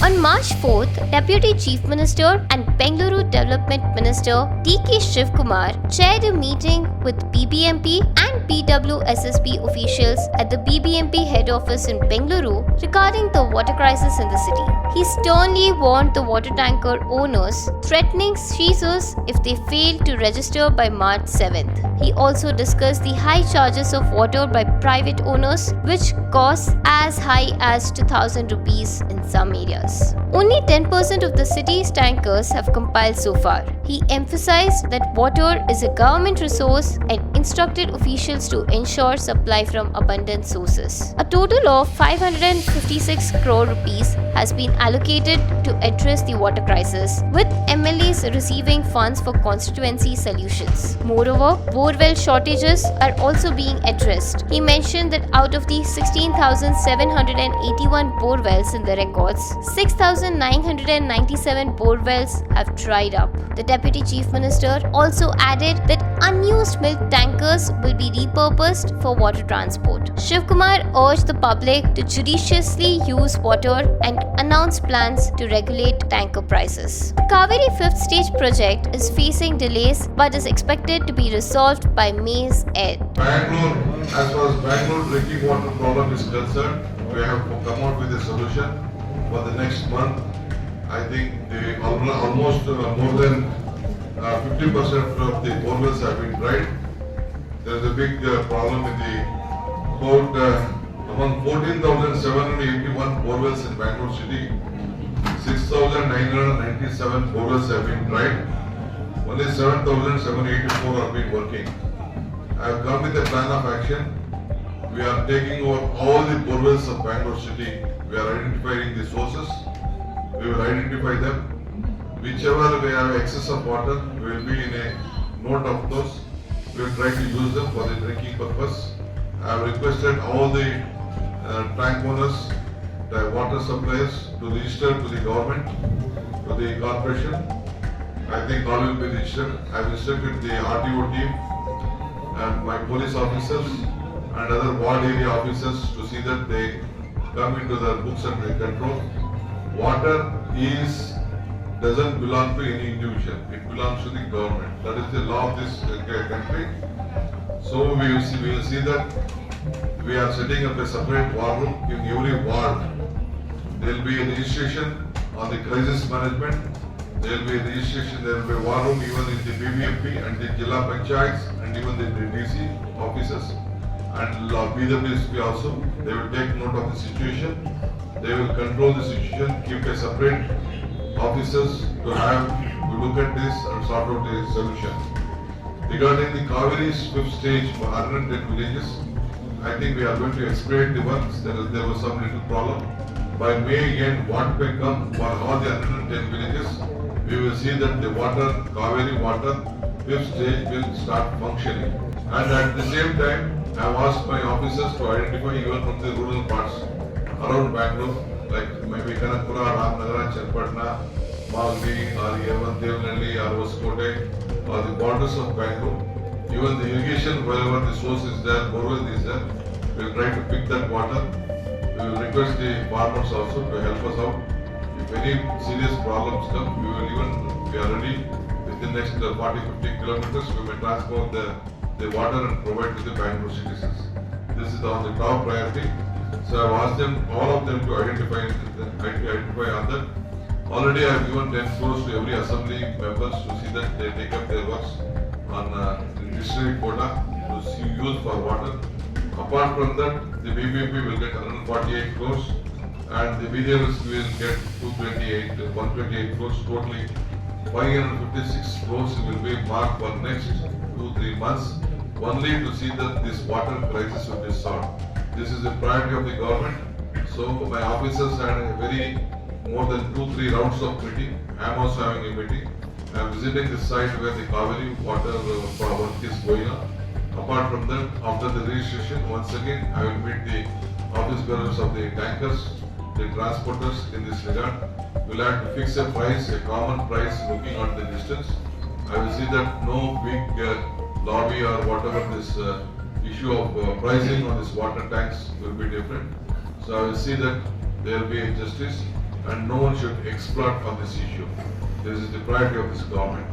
On March 4th, Deputy Chief Minister and Bengaluru Development Minister D.K. Shivakumar chaired a meeting with BBMP and BWSSB officials at the BBMP head office in Bengaluru regarding the water crisis in the city. He sternly warned the water tanker owners, threatening seizures if they fail to register by March 7th. He also discussed the high charges of water by private owners, which cost as high as 2,000 rupees in some areas. Only 10% of the city's tankers have compiled so far. He emphasized that water is a government resource and instructed officials to ensure supply from abundant sources. A total of 556 crore rupees has been allocated to address the water crisis, with MLAs receiving funds for constituency solutions. Moreover, borewell shortages are also being addressed. He mentioned that out of the 16,781 borewells in the records, 6,997 borewells have dried up. The Deputy Chief Minister also added that unused milk tankers will be repurposed for water transport. Shivakumar urged the public to judiciously use water and announced plans to regulate tanker prices. The Cauvery 5th stage project is facing delays but is expected to be resolved by May's end. Bangalore, as far as Bangalore drinking water problem is concerned, we have come out with a solution for the next month. I think almost more than 50% of the borewells have been dried. There is a big problem in the port. Among 14,781 borewells in Bangalore city, 6,997 borewells have been dried. Only 7,784 are been working. I have come with a plan of action. We are taking over all the borewells of Bangalore city. We are identifying the sources. We will identify them. Whichever we have excess of water, we will be in a note of those. We will try to use them for the drinking purpose. I have requested all the tank owners, the water suppliers to register to the government, to the corporation. I think all will be registered. I have instructed the RTO team and my police officers and other ward area officers to see that they come into their books and they control. Water doesn't belong to any individual. It belongs to the government. That is the law of this country. So we will see that we are setting up a separate war room in every ward. There will be a registration on the crisis management. There will be a registration. There will be a war room even in the BBMP and the Jilla Panchayats and even the DC officers and BWSSB also. They will take note of the situation. They will control the situation, keep a separate officers to look at this and sort out the solution. Regarding the Cauvery's 5th stage for 110 villages, I think we are going to expedite the works. There was some little problem. By May end, what may come for all the 110 villages, we will see that the Cauvery water 5th stage will start functioning. And at the same time, I have asked my officers to identify even from the rural parts around Bangalore, like maybe Kanakpura, Ramnagara, Chenapatna, Malvi, or even Devnalli, or Hoskote, or the borders of Bangalore. Even the irrigation, wherever the source is there, borewell is there, we will try to pick that water. We will request the farmers also to help us out. If any serious problems come, we are ready. Within the next 40-50 kilometers, we may transport the water and provide to the Bangalore citizens. This is on the top priority. So I have asked them, all of them to identify on that. Already I have given 10 crores to every assembly members to see that they take up their works on district quota to use for water. Apart from that, the BBMP will get 148 crores and the BWSSB will get 128 crores totally. 556 crores will be marked for next 2-3 months only to see that this water crisis will be solved. This is the priority of the government. So my officers had more than 2-3 rounds of meeting. I am also having a meeting. I am visiting the site where the Cauvery water work is going on. Apart from that, after the registration, once again I will meet the office bearers of the tankers, the transporters in this regard. We will have to fix a price, a common price looking at the distance. I will see that no big lobby or whatever this issue of pricing on these water tanks will be different. So I will see that there will be a justice. and no one should exploit on this issue. This is the priority of this government.